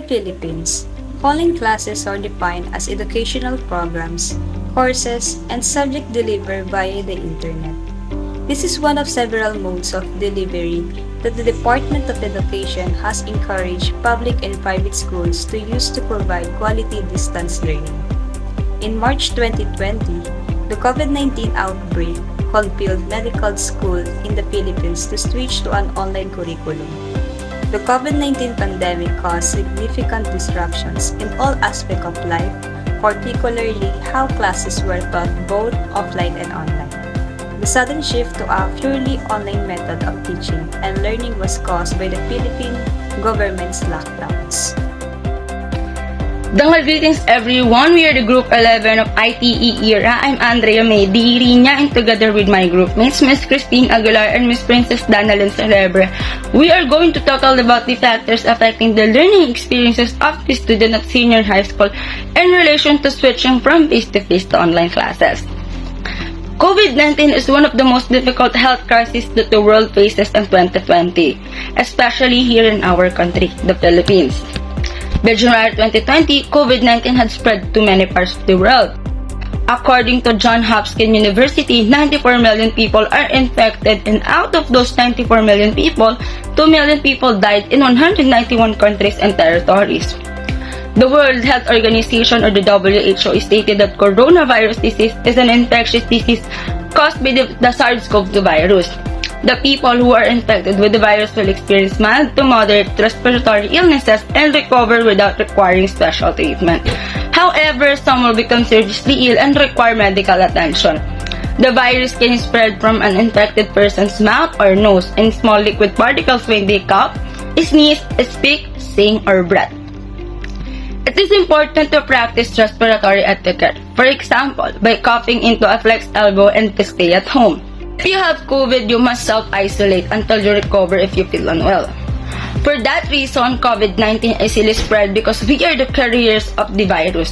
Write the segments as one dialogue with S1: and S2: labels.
S1: the Philippines, online classes are defined as educational programs, courses, and subject delivered via the internet. This is one of several modes of delivery that the Department of Education has encouraged public and private schools to use to provide quality distance learning. In March 2020, the COVID-19 outbreak compelled medical schools in the Philippines to switch to an online curriculum. The COVID-19 pandemic caused significant disruptions in all aspects of life, particularly how classes were taught both offline and online. The sudden shift to a purely online method of teaching and learning was caused by the Philippine government's lockdowns.
S2: Dangal greetings everyone, we are the group 11 of ITE era. I'm Andrea May Riña, and together with my group mates, Miss Christine Aguilar and Miss Princess Danalyn Celebre, we are going to talk all about the factors affecting the learning experiences of the student at senior high school in relation to switching from face-to-face to online classes. COVID-19 is one of the most difficult health crises that the world faces in 2020, especially here in our country, the Philippines. By January 2020, COVID-19 had spread to many parts of the world. According to Johns Hopkins University, 94 million people are infected, and out of those 94 million people, 2 million people died in 191 countries and territories. The World Health Organization, or the WHO, stated that coronavirus disease is an infectious disease caused by the SARS-CoV-2 virus. The people who are infected with the virus will experience mild to moderate respiratory illnesses and recover without requiring special treatment. However, some will become seriously ill and require medical attention. The virus can spread from an infected person's mouth or nose in small liquid particles when they cough, sneeze, speak, sing, or breathe. It is important to practice respiratory etiquette, for example, by coughing into a flexed elbow and to stay at home. If you have COVID, you must self-isolate until you recover if you feel unwell. For that reason, COVID-19 easily spread because we are the carriers of the virus.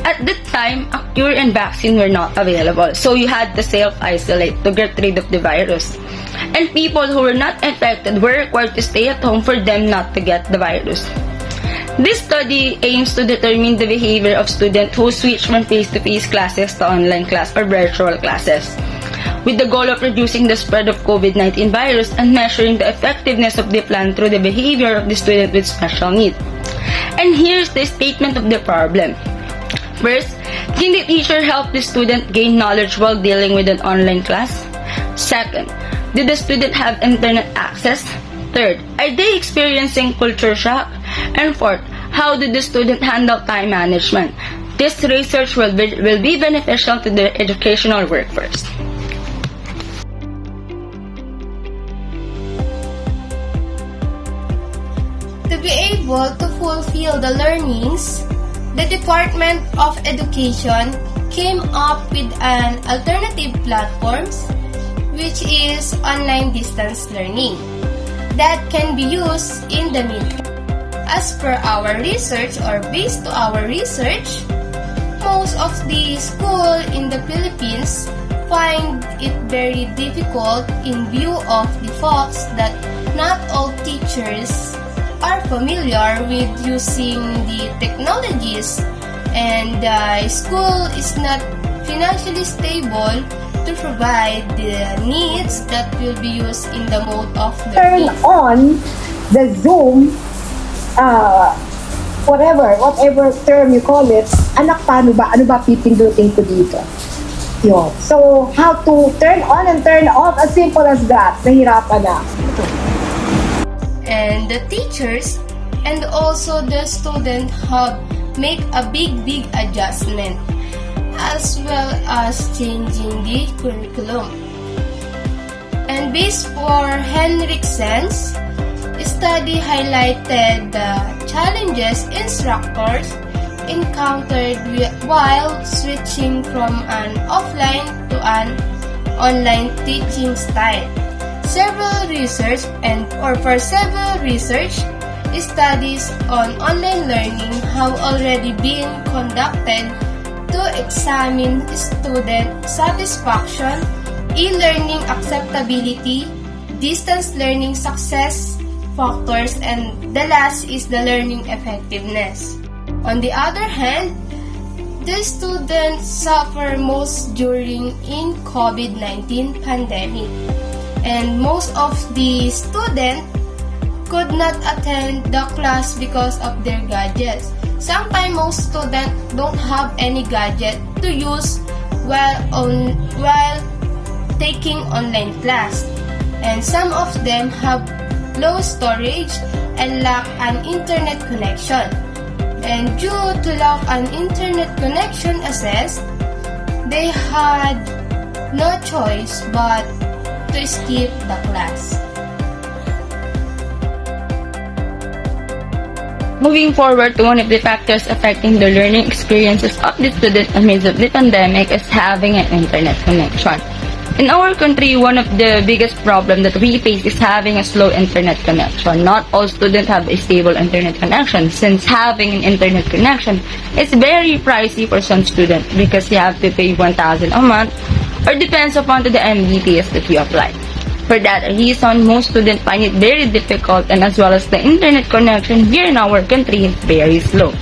S2: At that time, a cure and vaccine were not available, so you had to self-isolate to get rid of the virus. And people who were not infected were required to stay at home for them not to get the virus. This study aims to determine the behavior of students who switch from face-to-face classes to online class or virtual classes, with the goal of reducing the spread of COVID-19 virus and measuring the effectiveness of the plan through the behavior of the student with special needs. And here's the statement of the problem. First, can the teacher help the student gain knowledge while dealing with an online class? Second, did the student have internet access? Third, are they experiencing culture shock? And fourth, how did the student handle time management? This research will be beneficial to the educational workforce.
S3: To be able to fulfill the learnings, the Department of Education came up with an alternative platforms, which is online distance learning, that can be used in the meantime. As per our research, or based to our research, most of the school in the Philippines find it very difficult in view of the facts that not all teachers are familiar with using the technologies, and the school is not financially stable to provide the needs that will be used in the mode of
S4: turn
S3: learning.
S4: on the Zoom, whatever term you call it, anak, paano ba? Ano ba pipindutin ko dito? Yun. So, how to turn on and turn off, as simple as that. Nahirapan na.
S3: And the teachers and also the student have make a big adjustment, as well as changing the curriculum. And based for Henriksen's study highlighted the challenges instructors encountered while switching from an offline to an online teaching style. For several research studies on online learning have already been conducted to examine student satisfaction, e-learning acceptability, distance learning success, factors, and the last is the learning effectiveness. On the other hand, the students suffer most during in COVID-19 pandemic, and most of the students could not attend the class because of their gadgets. Sometimes most students don't have any gadget to use while taking online class, and some of them have low storage and lack an internet connection. And due to lack an internet connection access, they had no choice but to skip the class.
S2: Moving forward to one of the factors affecting the learning experiences of the students amidst of the pandemic is having an internet connection. In our country, one of the biggest problems that we face is having a slow internet connection. Not all students have a stable internet connection, since having an internet connection is very pricey for some students because you have to pay 1,000 a month or depends upon to the MBTS that you apply. For that reason, most students find it very difficult, and as well as the internet connection here in our country is very slow.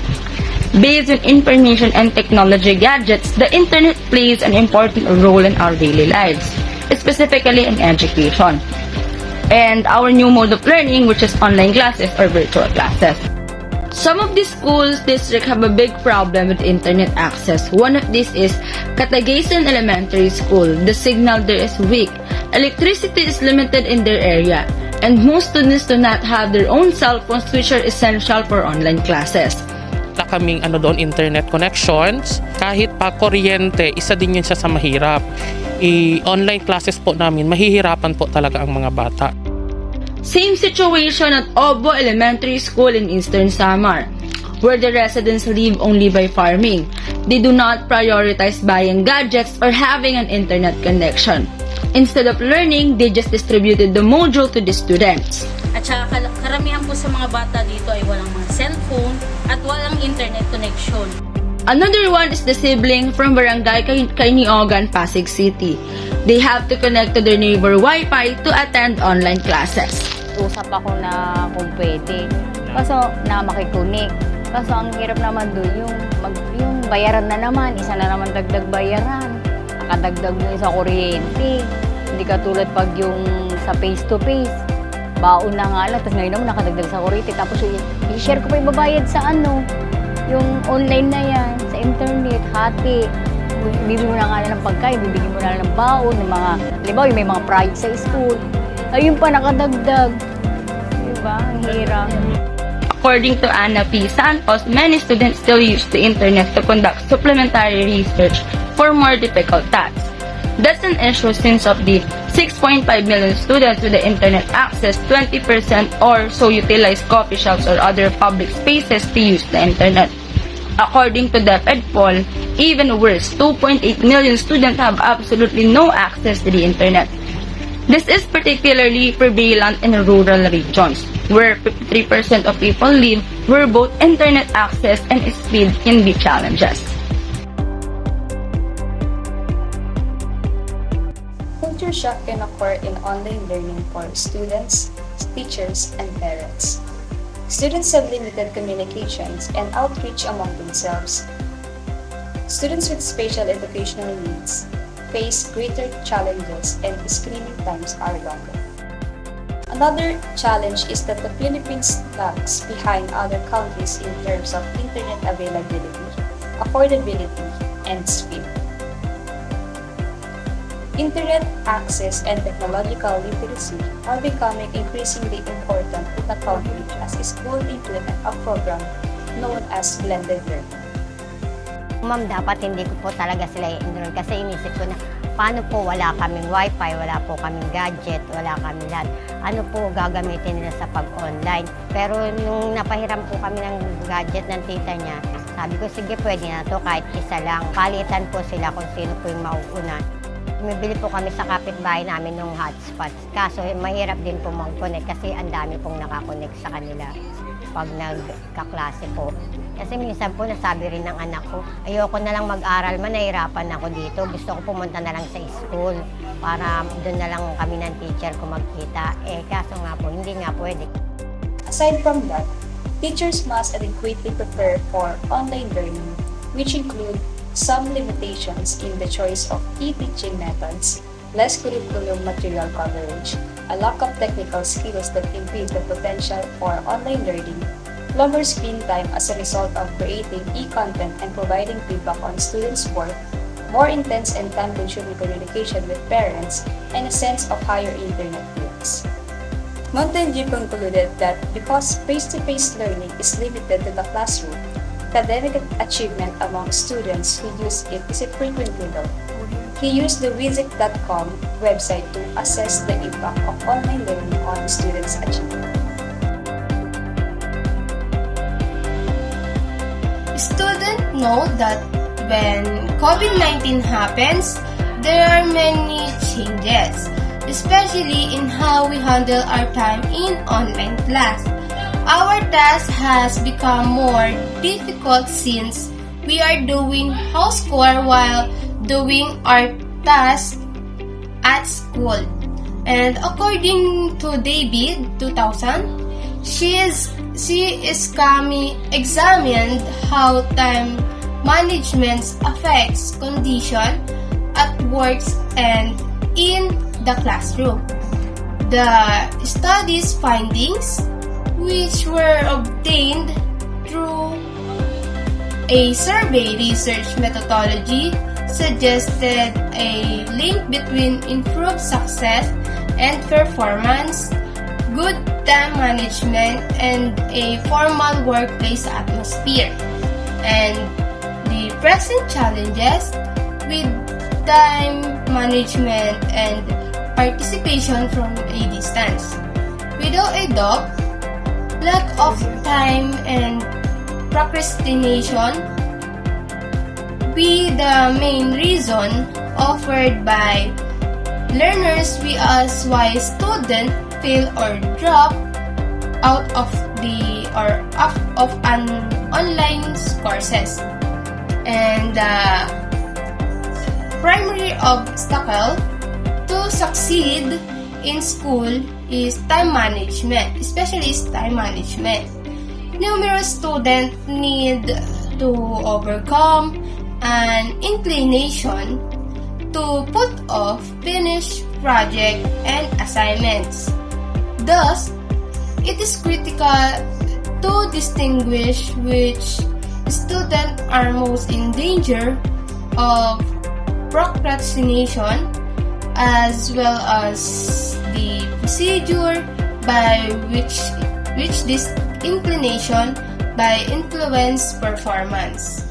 S2: Based on information and technology gadgets, the internet plays an important role in our daily lives, specifically in education, and our new mode of learning, which is online classes or virtual classes. Some of the schools districts have a big problem with internet access. One of these is Catagasan Elementary School. The signal there is weak. Electricity is limited in their area, and most students do not have their own cell phones, which are essential for online classes.
S5: Wala kaming internet connections. Kahit pa kuryente, isa din yun siya sa mahirap. Online classes po namin, mahihirapan po talaga ang mga bata.
S2: Same situation at Obo Elementary School in Eastern Samar, where the residents live only by farming. They do not prioritize buying gadgets or having an internet connection. Instead of learning, they just distributed the module to the students.
S6: At saka karamihan po sa mga bata dito ay walang mga cellphone at walang internet connection.
S2: Another one is the sibling from Barangay Kainiogan, Pasig City. They have to connect to their neighbor Wi-Fi to attend online classes.
S7: Usap ako na kung pwede. Kaso na makikunik. Kaso ang hirap naman doon yung bayaran na naman. Isa na naman dagdag bayaran. Nakadagdag mo sa kuryente. Hindi katulad pag yung sa face-to-face. Baon na nga lang. Tapos ngayon naman nakadagdag sa kuryente. Tapos i-share ko pa yung babayad sa yung online na yan. Sa internet, hati. Bibili mo na nga lang ng pagkain. Bibigyan mo na lang ng baon. Ng mga, halimbawa yung may mga prize sa school. Ayun pa, nakadagdag. Diba? Ang hirap.
S2: According to Ana P. Santos, many students still use the internet to conduct supplementary research for more difficult tasks. That's an issue since of the 6.5 million students with the internet access, 20% or so utilize coffee shops or other public spaces to use the internet. According to DepEd poll, even worse, 2.8 million students have absolutely no access to the internet. This is particularly prevalent in rural regions, where 53% of people live where both internet access and speed can be challenges.
S1: Culture shock can occur in online learning for students, teachers, and parents. Students have limited communications and outreach among themselves. Students with special educational needs face greater challenges and screening times are longer. Another challenge is that the Philippines lags behind other countries in terms of internet availability, affordability, and speed. Internet access and technological literacy are becoming increasingly important in the country as schools implement a program known as blended learning.
S8: Ma'am, dapat hindi ko po talaga sila i-enroll kasi inisip ko na paano po wala kaming wifi, wala po kaming gadget, wala kaming lahat. Ano po gagamitin nila sa pag-online? Pero nung napahiram po kami ng gadget ng tita niya, sabi ko, sige, pwede na to kahit isa lang. Palitan po sila kung sino po yung mauuna. Bumibili po kami sa kapitbahay namin ng hotspots. Kaso mahirap din po mag-connect kasi ang dami pong nakakonect sa kanila pag nagkaklase po. Kasi minsan po nasabi rin ng anak ko, ayoko na lang mag-aral man, nahirapan ako dito. Gusto ko pumunta na lang sa school para doon na lang kami ng teacher ko magkita. Kaso nga po, hindi nga pwede.
S1: Aside from that, teachers must adequately prepare for online learning, which include some limitations in the choice of key teaching methods, less curriculum material coverage, a lack of technical skills that impede the potential for online learning, longer screen time as a result of creating e-content and providing feedback on students' work, more intense and time-consuming communication with parents, and a sense of higher internet use. Montenegro concluded that because face-to-face learning is limited to the classroom, academic achievement among students who use it is frequently low. He used the Wizik.com website to assess the impact of online learning on students' achievement.
S3: Students know that when COVID-19 happens, there are many changes, especially in how we handle our time in online class. Our task has become more difficult since we are doing housework while doing our tasks at school. And according to David 2000, she examined how time management affects condition at work and in the classroom. The study's findings, which were obtained through a survey research methodology, suggested a link between improved success and performance, good time management, and a formal workplace atmosphere. And the present challenges with time management and participation from a distance. Without a doubt, lack of time and procrastination be the main reason offered by learners as why students fail or drop out of an online courses. And the primary obstacle to succeed in school is time management, especially time management. Numerous students need to overcome an inclination to put off finished projects and assignments. Thus, it is critical to distinguish which students are most in danger of procrastination, as well as the procedure by which this inclination by influence performance.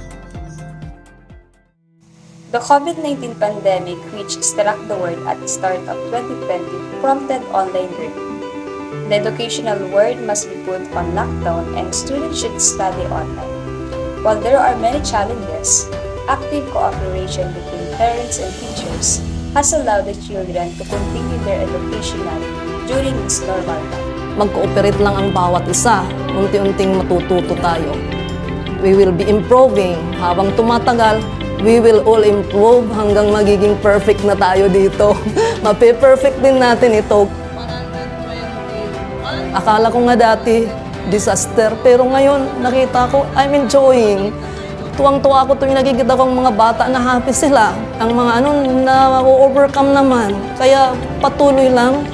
S1: The COVID-19 pandemic, which struck the world at the start of 2020, prompted online learning. The educational world must be put on lockdown and students should study online. While there are many challenges, active cooperation between parents and teachers has allowed the children to continue their educational during this normal time.
S9: Mag-cooperate lang ang bawat isa, unti-unting matututo tayo. We will be improving. Habang tumatagal, we will all improve hanggang magiging perfect na tayo dito. Mape-perfect din natin ito. Akala ko nga dati, disaster. Pero ngayon, nakita ko, I'm enjoying. Tuwang-tuwa ako tuwing nakikita ko ang mga bata na happy sila. Ang mga na overcome naman. Kaya patuloy lang.